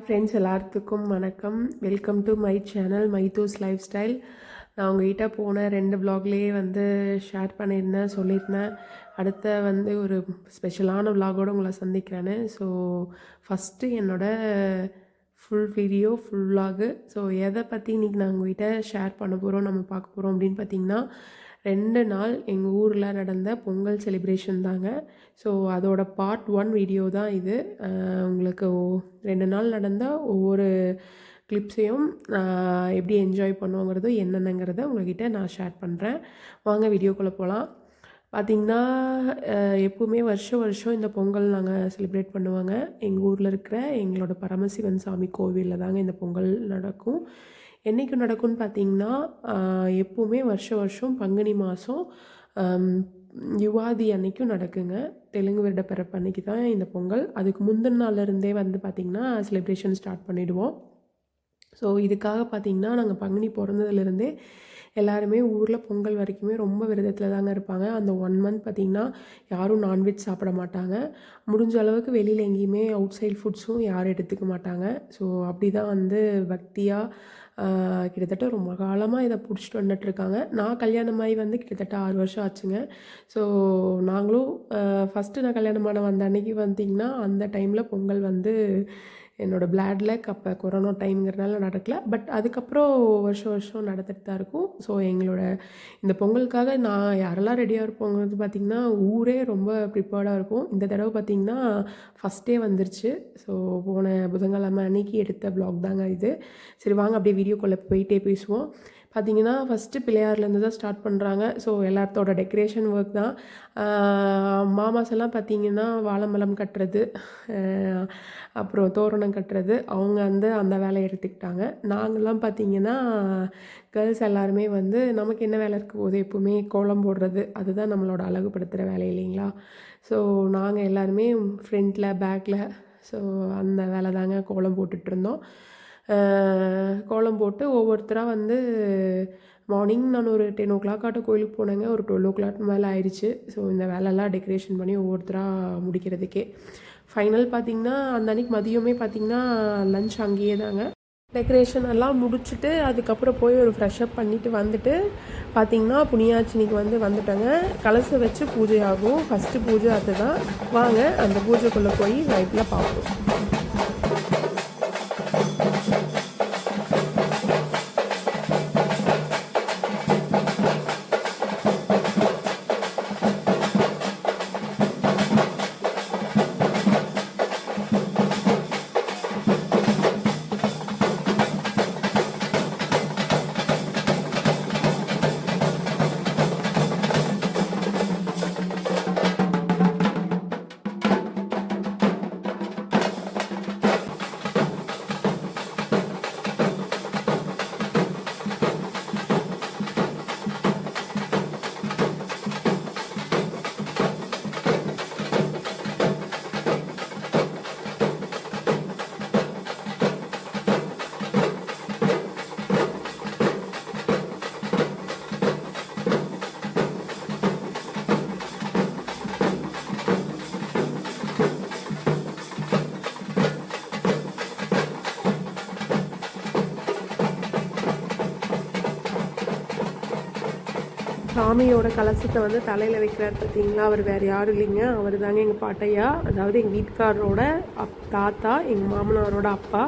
Friends எல்லாத்துக்கும் வணக்கம். Welcome to my channel மைத்தூஸ் லைஃப் ஸ்டைல். நான் உங்கள்கிட்ட போன 2 விலாக்லேயே வந்து ஷேர் பண்ணியிருந்தேன், சொல்லியிருந்தேன். அடுத்த வந்து ஒரு ஸ்பெஷலான விலாகோடு உங்களை சந்திக்கிறேன்னு. ஸோ ஃபஸ்ட்டு என்னோடய full video full vlog. So எதை பற்றி இன்றைக்கி நான் உங்கள்கிட்ட ஷேர் பண்ண போகிறோம், நம்ம பார்க்க போகிறோம் அப்படின்னு பார்த்திங்கன்னா, 2 நாள் எங்கள் ஊரில் நடந்த பொங்கல் செலிப்ரேஷன் தாங்க. ஸோ அதோட பார்ட் 1 வீடியோ தான் இது. உங்களுக்கு 2 நாள் நடந்த ஒவ்வொரு கிளிப்ஸையும் எப்படி என்ஜாய் பண்ணுவோங்கிறது என்னென்னங்கிறத உங்கள்கிட்ட நான் ஷேர் பண்ணுறேன். வாங்க வீடியோக்குள்ளே போகலாம். பார்த்திங்கன்னா எப்போவுமே வருஷம் இந்த பொங்கல் நாங்கள் செலிப்ரேட் பண்ணுவாங்க. எங்கள் ஊரில் இருக்கிற எங்களோட பரமசிவன் சாமி கோவிலில் தாங்க இந்த பொங்கல் நடக்கும். என்றைக்கு நடக்கும்னு பார்த்திங்கன்னா, எப்போவுமே வருஷம் பங்குனி மாதம் யுகாதி அன்னைக்கும் நடக்குங்க. தெலுங்கு வருட பிறப்பு அன்னைக்கு தான் இந்த பொங்கல். அதுக்கு முந்தின நாள்லேருந்தே வந்து பார்த்திங்கன்னா செலிப்ரேஷன் ஸ்டார்ட் பண்ணிவிடுவோம். ஸோ இதுக்காக பார்த்திங்கன்னா நாங்கள் பங்குனி பிறந்ததுலேருந்தே எல்லாருமே ஊரில் பொங்கல் வரைக்குமே ரொம்ப விரதத்தில் தாங்க இருப்பாங்க. அந்த 1 மந்த் பார்த்திங்கன்னா யாரும் நான்வெஜ் சாப்பிட மாட்டாங்க. முடிஞ்ச அளவுக்கு வெளியில் எங்கேயுமே அவுட் சைட் ஃபுட்ஸும் யாரும் எடுத்துக்க மாட்டாங்க. ஸோ அப்படி தான் வந்து பக்தியாக கிட்டத்தட்ட ரொம்ப காலமாக இதை பிடிச்சிட்டு வந்துட்டுருக்காங்க. நான் கல்யாணமாகி வந்து கிட்டத்தட்ட 6 வருஷம் ஆச்சுங்க. ஸோ நாங்களும் ஃபஸ்ட்டு நான் கல்யாணமான வந்த அன்றைக்கி பார்த்திங்கன்னா அந்த டைமில் பொங்கல் வந்து என்னோடய பிளாடில் அப்போ கொரோனா டைம்ங்கிறனால நடக்கலை. பட் அதுக்கப்புறம் வருஷம் நடந்துட்டு தான் இருக்கும். ஸோ எங்களோட இந்த பொங்கலுக்காக நான் யாரெல்லாம் ரெடியாக இருப்போங்கிறது பார்த்திங்கன்னா ஊரே ரொம்ப ப்ரிப்பேர்டாக இருக்கும். இந்த தடவை பார்த்திங்கன்னா ஃபஸ்ட்டே வந்துருச்சு. ஸோ போன புதன்கிழமை அன்னைக்கு எடுத்த வ்ளாக் தாங்க இது. சரி வாங்க அப்படியே வீடியோக்குள்ளே போயிட்டே பேசுவோம். பார்த்திங்கன்னா ஃபஸ்ட்டு பிள்ளையார்லேருந்து தான் ஸ்டார்ட் பண்ணுறாங்க. ஸோ எல்லாத்தோட டெக்கரேஷன் ஒர்க் தான். மாமாஸ் எல்லாம் பார்த்திங்கன்னா வாழைமரம் கட்டுறது, அப்புறம் தோரணம் கட்டுறது, அவங்க வந்து அந்த வேலையை எடுத்துக்கிட்டாங்க. நாங்கள்லாம் பார்த்திங்கன்னா கேர்ள்ஸ் எல்லாருமே வந்து நமக்கு என்ன வேலை இருக்க போது, எப்போவுமே கோலம் போடுறது, அதுதான் நம்மளோட அழகுபடுத்துகிற வேலை இல்லைங்களா. ஸோ நாங்கள் எல்லாருமே ஃப்ரண்ட்டில் பேக்கில் ஸோ அந்த வேலை தாங்க கோலம் போட்டுட்ருந்தோம். கோலம் போட்டு ஒவ்வொருத்தராக வந்து மார்னிங் நான் ஒரு 10 o'clock ஆட்ட கோயிலுக்கு போனேங்க. ஒரு 12 o'clock மேலே ஆயிடுச்சு. ஸோ இந்த வேலைலாம் டெக்கரேஷன் பண்ணி ஒவ்வொருத்தராக முடிக்கிறதுக்கே ஃபைனல் பார்த்திங்கன்னா அந்த அன்றைக்கி மதியமே பார்த்திங்கன்னா லன்ச் அங்கேயே தாங்க. டெக்கரேஷன் எல்லாம் முடிச்சுட்டு அதுக்கப்புறம் போய் ஒரு ஃப்ரெஷ்அப் பண்ணிவிட்டு வந்துட்டு பார்த்திங்கன்னா புனியாச்சினிக்கு வந்துட்டேங்க. கலசை வச்சு பூஜை ஆகும். ஃபஸ்ட்டு பூஜை அதுதான். வாங்க அந்த பூஜைக்குள்ளே போய் நைட்டில் பார்ப்போம். சாமியோட கலசத்தை வந்து தலையில் வைக்கிறார் பார்த்தீங்களா. அவர் வேறு யாரும் இல்லைங்க, அவர் தாங்க எங்கள் பாட்டையா, அதாவது எங்கள் வீட்டுக்காரரோட தாத்தா, எங்கள் மாமனாரோட அப்பா.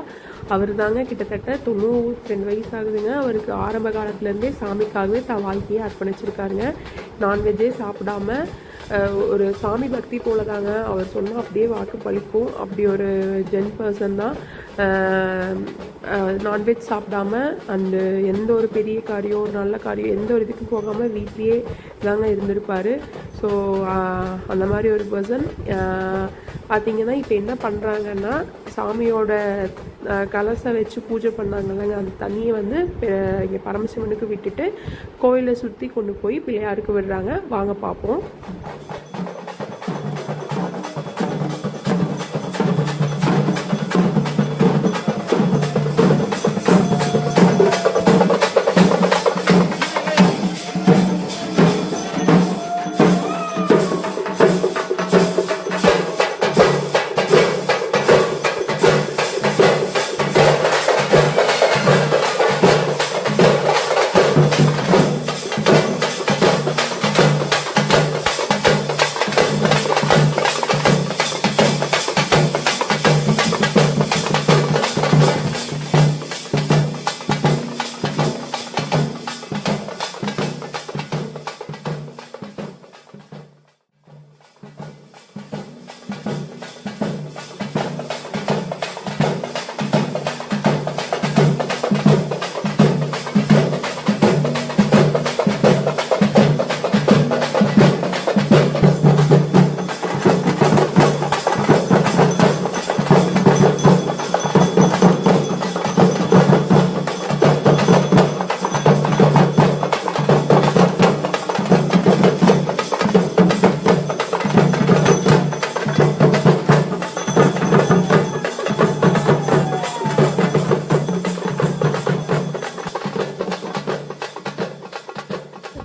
அவர் தாங்க கிட்டத்தட்ட 92 வயசு ஆகுதுங்க. அவருக்கு ஆரம்ப காலத்துலேருந்தே சாமிக்காகவே வாழ்க்கையை அர்ப்பணிச்சிருக்காருங்க. நான்வெஜ்ஜே சாப்பிடாம ஒரு சாமி பக்தி போல தாங்க. அவர் சொன்னால் அப்படியே வாக்கு பழிக்கும். அப்படி ஒரு ஜென் பர்சன் தான். நான்வெஜ் சாப்பிடாம அண்டு எந்த ஒரு பெரிய காரியம், ஒரு நல்ல காரியம், எந்த ஒரு இதுக்கும் போகாமல் வீட்லேயே தாங்க இருந்திருப்பார். ஸோ அந்த மாதிரி ஒரு பர்சன். பார்த்திங்கன்னா இப்போ என்ன பண்ணுறாங்கன்னா, சாமியோட கலசை வச்சு பூஜை பண்ணாங்கல்லங்க, அந்த தண்ணியை வந்து இங்கே பரமசிவனுக்கு விட்டுட்டு கோயிலை சுற்றி கொண்டு போய் பிள்ளையாருக்கு விடுறாங்க. வாங்க பார்ப்போம்.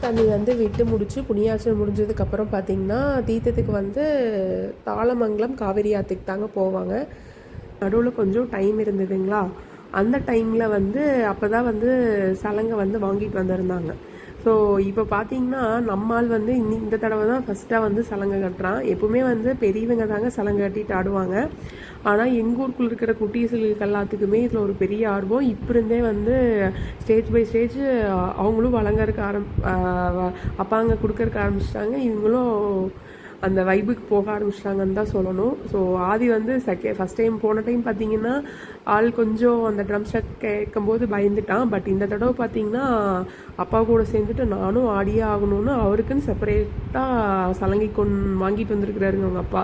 தண்ணி வந்து விட்டு முடிச்சு புண்ணியாச்சல் முடிஞ்சதுக்கப்புறம் பார்த்திங்கன்னா தீர்த்தத்துக்கு வந்து தாளமங்கலம் காவேரி ஆற்றுக்கு தாங்க போவாங்க. நடுவில் கொஞ்சம் டைம் இருந்ததுங்களா, அந்த டைமில் வந்து அப்போ தான் வந்து சலங்கை வந்து வாங்கிட்டு வந்திருந்தாங்க. ஸோ இப்போ பார்த்தீங்கன்னா நம்மால் வந்து இந்த தடவை தான் ஃபஸ்ட்டாக வந்து சலங்கை கட்டுறான். எப்பவுமே வந்து பெரியவங்க தாங்க சலங்கை கட்டிட்டு ஆடுவாங்க. ஆனால் எங்கள் ஊருக்குள்ள இருக்கிற குட்டீஸுகளுக்கு எல்லாத்துக்குமே இதில் ஒரு பெரிய ஆர்வம். இப்போ இருந்தே வந்து ஸ்டேஜ் பை ஸ்டேஜ் அவங்களும் வழங்கறதுக்கு அப்பாங்க கொடுக்கறக்கு ஆரம்பிச்சிட்டாங்க. இவங்களும் அந்த வைபுக்கு போக ஆரம்பிச்சிட்டாங்கன்னு தான் சொல்லணும். ஸோ ஆதி வந்து ஃபஸ்ட் டைம் போன டைம் பார்த்தீங்கன்னா ஆள் கொஞ்சம் அந்த ட்ரம் செட் கேட்கும்போது பயந்துட்டான். பட் இந்த தடவை பார்த்தீங்கன்னா அப்பா கூட சேர்ந்துட்டு நானும் ஆடியே ஆகணும்னு அவருக்குன்னு செப்பரேட்டாக சலங்கை வாங்கிட்டு வந்திருக்கிறாருங்க அவங்க அப்பா.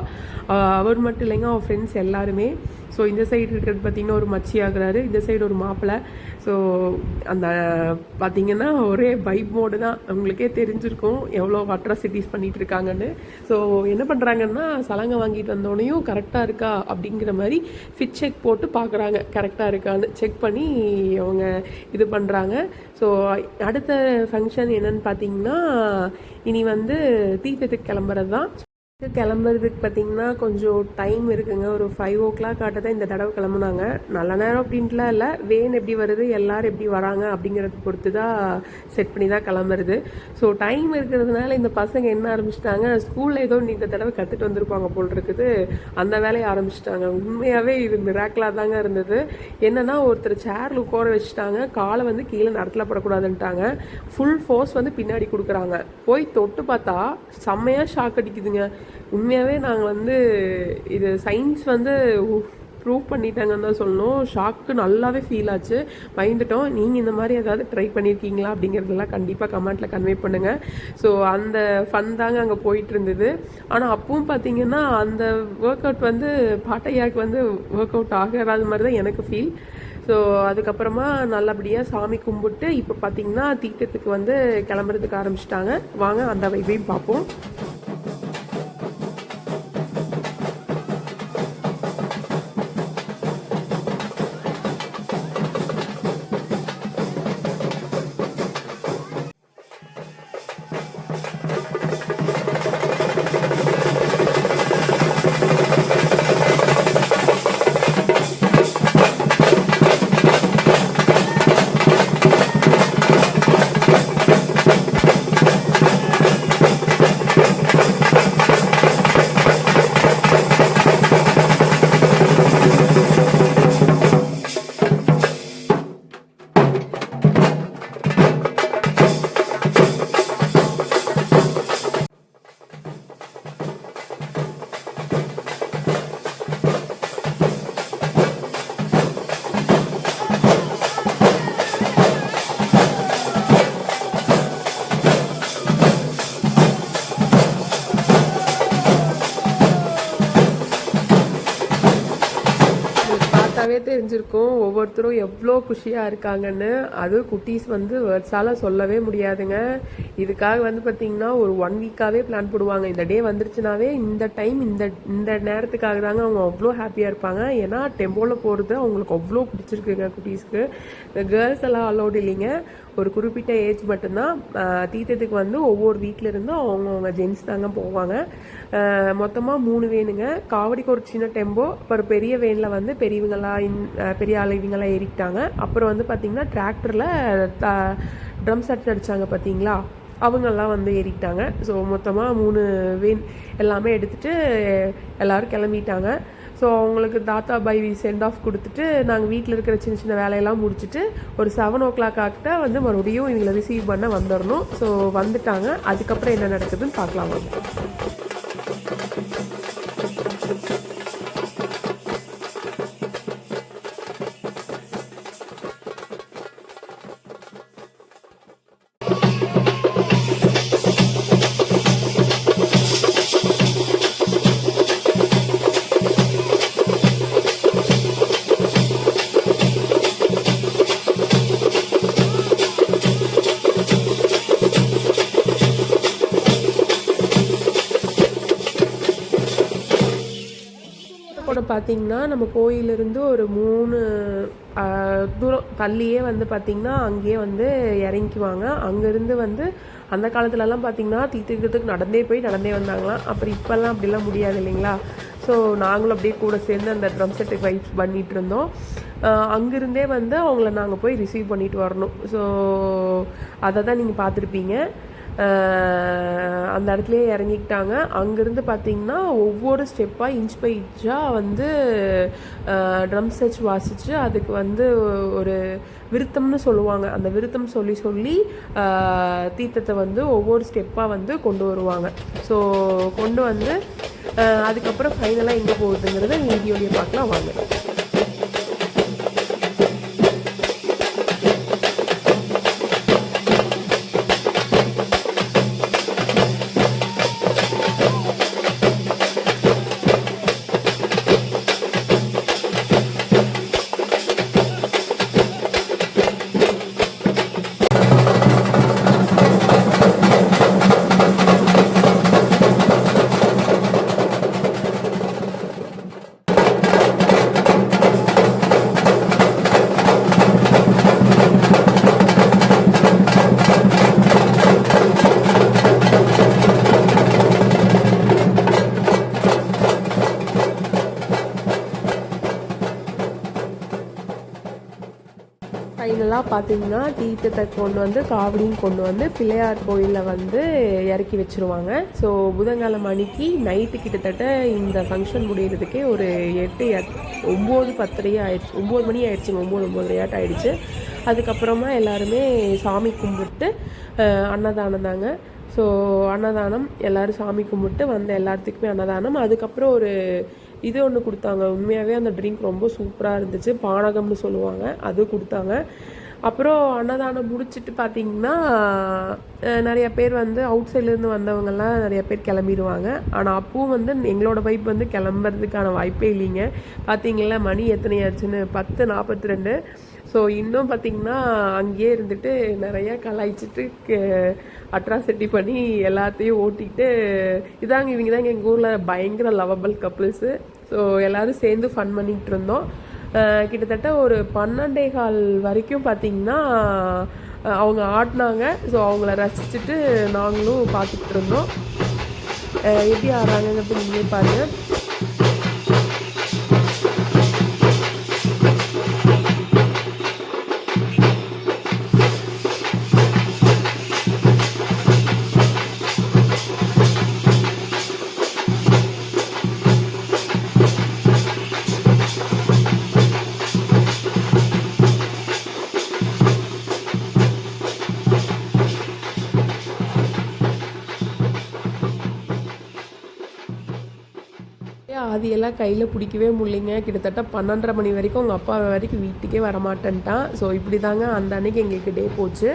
அவர் மட்டும் இல்லைங்க, அவர் ஃப்ரெண்ட்ஸ் எல்லாருமே. ஸோ இந்த சைடு இருக்கிறது பார்த்திங்கன்னா ஒரு மச்சி ஆகுறாரு, இந்த சைடு ஒரு மாப்பிள்ளை. ஸோ அந்த பார்த்திங்கன்னா ஒரே வைப் மோடு தான். உங்களுக்கே தெரிஞ்சிருக்கும் எவ்வளோ அட்ராசிட்டிஸ் பண்ணிகிட்டு இருக்காங்கன்னு. ஸோ என்ன பண்ணுறாங்கன்னா சலங்கை வாங்கிட்டு வந்தோடனையும் கரெக்டாக இருக்கா அப்படிங்கிற மாதிரி ஃபிட் செக் போட்டு பார்க்குறாங்க, கரெக்டாக இருக்கான்னு செக் பண்ணி அவங்க இது பண்ணுறாங்க. ஸோ அடுத்த ஃபங்க்ஷன் என்னன்னு பார்த்தீங்கன்னா இனி வந்து தீர்த்தத்துக்கு கிளம்புறது தான். கிளம்புறதுக்கு பார்த்திங்கன்னா கொஞ்சம் டைம் இருக்குங்க. ஒரு 5 o'clock தான் இந்த தடவை கிளம்புனாங்க. நல்ல நேரம் அப்படின்ட்டுலாம் இல்லை, வேன் எப்படி வருது, எல்லோரும் எப்படி வராங்க அப்படிங்கிறத பொறுத்து தான் செட் பண்ணி தான் கிளம்புறது. ஸோ டைம் இருக்கிறதுனால இந்த பசங்க என்ன ஆரம்பிச்சிட்டாங்க, ஸ்கூலில் ஏதோ இந்த தடவை கற்றுட்டு வந்திருப்பாங்க போல் இருக்குது, அந்த வேலையை ஆரம்பிச்சிட்டாங்க. உண்மையாகவே இது மிராக்கலாக தாங்க இருந்தது. என்னென்னா ஒருத்தர் சேரில் உட்கார வச்சுட்டாங்க, காலை வந்து கீழே நடத்தில் படக்கூடாதுன்ட்டாங்க. ஃபுல் ஃபோர்ஸ் வந்து பின்னாடி கொடுக்குறாங்க. போய் தொட்டு பார்த்தா செம்மையாக ஷாக் அடிக்குதுங்க. உண்மையாகவே நாங்கள் வந்து இது சயின்ஸ் வந்து ப்ரூவ் பண்ணிட்டாங்கன்னு தான் சொல்லணும். ஷாக்கு நல்லாவே ஃபீல் ஆச்சு, பயந்துட்டோம். நீங்கள் இந்த மாதிரி ஏதாவது ட்ரை பண்ணியிருக்கீங்களா அப்படிங்கிறதெல்லாம் கண்டிப்பாக கமெண்ட்டில் கன்வே பண்ணுங்கள். ஸோ அந்த ஃபன் தாங்க அங்கே போயிட்டு இருந்தது. ஆனால் அப்பவும் பார்த்தீங்கன்னா அந்த ஒர்க் அவுட் வந்து பாட்டையாக்கு வந்து ஒர்க் அவுட் ஆகாத மாதிரி தான் எனக்கு ஃபீல். ஸோ அதுக்கப்புறமா நல்லபடியாக சாமி கும்பிட்டு இப்போ பார்த்தீங்கன்னா தீர்த்தத்துக்கு வந்து கிளம்புறதுக்கு ஆரம்பிச்சிட்டாங்க. வாங்க அந்த வைப்பையும் பார்ப்போம். பார்த்தாவே தெரிஞ்சிருக்கும் ஒவ்வொருத்தரும் எவ்வளோ குஷியாக இருக்காங்கன்னு. அது குட்டீஸ் வந்து வேர்ட்ஸால் சொல்லவே முடியாதுங்க. இதுக்காக வந்து பார்த்திங்கன்னா ஒரு 1 வீக்காகவே பிளான் போடுவாங்க. இந்த டே வந்துருச்சுனாவே இந்த டைம் இந்த நேரத்துக்காக தாங்க அவங்க அவ்வளோ ஹாப்பியாக இருப்பாங்க. ஏன்னா டெம்போவில் போகிறது அவங்களுக்கு அவ்வளோ பிடிச்சிருக்குங்க குட்டீஸ்க்கு. இந்த கேர்ள்ஸ் எல்லாம் அலோடு இல்லைங்க, ஒரு குறிப்பிட்ட ஏஜ் மட்டும்தான். தீர்த்தத்துக்கு வந்து ஒவ்வொரு வீட்டில் இருந்தும் அவங்கவுங்க ஜென்ஸ் தாங்க போவாங்க. மொத்தமாக 3 வேனுங்க. காவடிக்கு ஒரு சின்ன டெம்போ, அப்புறம் பெரிய வேனில் வந்து பெரிய ஆள் இவங்களாம் ஏறிக்கிட்டாங்க. அப்புறம் வந்து பார்த்திங்கன்னா டிராக்டரில் ட்ரம் செட் அடித்தாங்க பார்த்தீங்களா, அவங்கெல்லாம் வந்து ஏறிக்கிட்டாங்க. ஸோ மொத்தமாக 3 வேன் எல்லாமே எடுத்துகிட்டு எல்லோரும் கிளம்பிட்டாங்க. ஸோ அவங்களுக்கு தாத்தா பை சென்ட் ஆஃப் கொடுத்துட்டு நாங்கள் வீட்டில் இருக்கிற சின்ன சின்ன வேலையெல்லாம் முடிச்சுட்டு ஒரு 7 o'clock ஆகிட்ட வந்து மறுபடியும் இவங்களை ரிசீவ் பண்ண வந்துடணும். ஸோ வந்துட்டாங்க. அதுக்கப்புறம் என்ன நடக்குதுன்னு பார்க்கலாம் வாங்க. கூட பார்த்திங்கன்னா நம்ம கோயிலிருந்து ஒரு 3 தூரம் தள்ளியே வந்து பார்த்திங்கன்னா அங்கேயே வந்து இறங்கிக்குவாங்க. அங்கேருந்து வந்து அந்த காலத்துலலாம் பார்த்திங்கன்னா தீர்த்தத்துக்கு நடந்தே வந்தாங்களாம். அப்புறம் இப்போல்லாம் அப்படிலாம் முடியாது இல்லைங்களா. ஸோ நாங்களும் அப்படியே கூட சேர்ந்து அந்த ட்ரம் செட்டுக்கு வைப் பண்ணிகிட்டு இருந்தோம். அங்கேருந்தே வந்து அவங்கள நாங்கள் போய் ரிசீவ் பண்ணிட்டு வரணும். ஸோ அதை தான் நீங்கள் பார்த்துருப்பீங்க. அந்த இடத்துலையே இறங்கிக்கிட்டாங்க. அங்கேருந்து பார்த்திங்கன்னா ஒவ்வொரு ஸ்டெப்பாக இன்ச் பை இன்ச்சாக வந்து ட்ரம் செட் வாசித்து அதுக்கு வந்து ஒரு விருத்தம்னு சொல்லுவாங்க. அந்த விருத்தம் சொல்லி தீர்த்தத்தை வந்து ஒவ்வொரு ஸ்டெப்பாக வந்து கொண்டு வருவாங்க. ஸோ கொண்டு வந்து அதுக்கப்புறம் ஃபைனலாக எங்கே போகுதுங்கிறத வீடியோலேயே பார்க்கலாம் வாங்க. ஃபைனலாக பார்த்தீங்கன்னா தீர்த்தத்தை கொண்டு வந்து காவடியும் கொண்டு வந்து பிள்ளையார் கோயிலில் வந்து இறக்கி வச்சுருவாங்க. ஸோ புதன்கிழமை அன்னைக்கு நைட்டு கிட்டத்தட்ட இந்த ஃபங்க்ஷன் முடிகிறதுக்கே ஒரு 9:10 ஆயிடுச்சு. 9 மணி ஆயிடுச்சுங்க. 9:30 ஆயிடுச்சு. அதுக்கப்புறமா எல்லாருமே சாமி கும்பிட்டு அன்னதானம் தாங்க. ஸோ அன்னதானம் எல்லோரும் சாமி கும்பிட்டு வந்த எல்லாத்துக்குமே அன்னதானம். அதுக்கப்புறம் ஒரு இது ஒன்று கொடுத்தாங்க. உண்மையாகவே அந்த ட்ரிங்க் ரொம்ப சூப்பராக இருந்துச்சு. பானகம்னு சொல்லுவாங்க, அது கொடுத்தாங்க. அப்புறம் அன்னதானம் முடிச்சுட்டு பார்த்திங்கன்னா நிறைய பேர் வந்து அவுட் சைட்லேருந்து வந்தவங்கெல்லாம் நிறைய பேர் கிளம்பிடுவாங்க. ஆனால் அப்பவும் வந்து எங்களோட வைப் வந்து கிளம்புறதுக்கான வாய்ப்பே இல்லைங்க. பார்த்திங்களா மணி எத்தனை ஆச்சுன்னு, 10:42. ஸோ இன்னும் பார்த்திங்கன்னா அங்கேயே இருந்துட்டு நிறையா கலாய்ச்சிட்டு அட்ராசிட்டி பண்ணி எல்லாத்தையும் ஓட்டிகிட்டு இவங்க தாங்க எங்கள் ஊரில் பயங்கர லவபிள் கப்புள்ஸு. ஸோ எல்லோரும் சேர்ந்து ஃபன் பண்ணிகிட்டு இருந்தோம். கிட்டத்தட்ட ஒரு 12:15 வரைக்கும் பார்த்திங்கன்னா அவங்க ஆடினாங்க. ஸோ அவங்கள ரசிச்சுட்டு நாங்களும் பார்த்துட்டு இருந்தோம். எப்படி ஆடுறாங்கங்கிறது நீங்களே பாருங்கள். ஆதியெல்லாம் கையில் பிடிக்கவே முடியலைங்க. கிட்டத்தட்ட 12:30 மணி வரைக்கும் அவங்க அப்பா வரைக்கும் வீட்டுக்கே வரமாட்டேன்ட்டான். ஸோ இப்படி தாங்க அந்த அன்னைக்கு எங்களுக்கு டே போச்சு.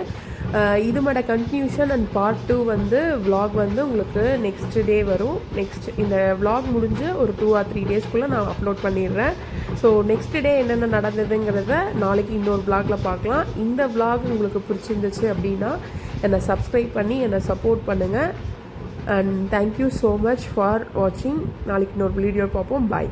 இதுமோட கன்க்ளூஷன் அண்ட் பார்ட் 2 வந்து vlog வந்து உங்களுக்கு நெக்ஸ்ட் டே வரும். இந்த vlog முடிஞ்சு ஒரு 2 or 3 டேஸ்க்குள்ளே நான் அப்லோட் பண்ணிடுறேன். ஸோ நெக்ஸ்ட் டே என்னென்ன நடந்ததுங்கிறத நாளைக்கு இன்னொரு vlogல பார்க்கலாம். இந்த vlog உங்களுக்கு பிடிச்சிருந்துச்சு அப்படின்னா என்னை சப்ஸ்கிரைப் பண்ணி என்னை சப்போர்ட் பண்ணுங்கள். And thank you so much for வாட்சிங். நாளைக்கு இன்னொரு வீடியோ பார்ப்போம். பாய்.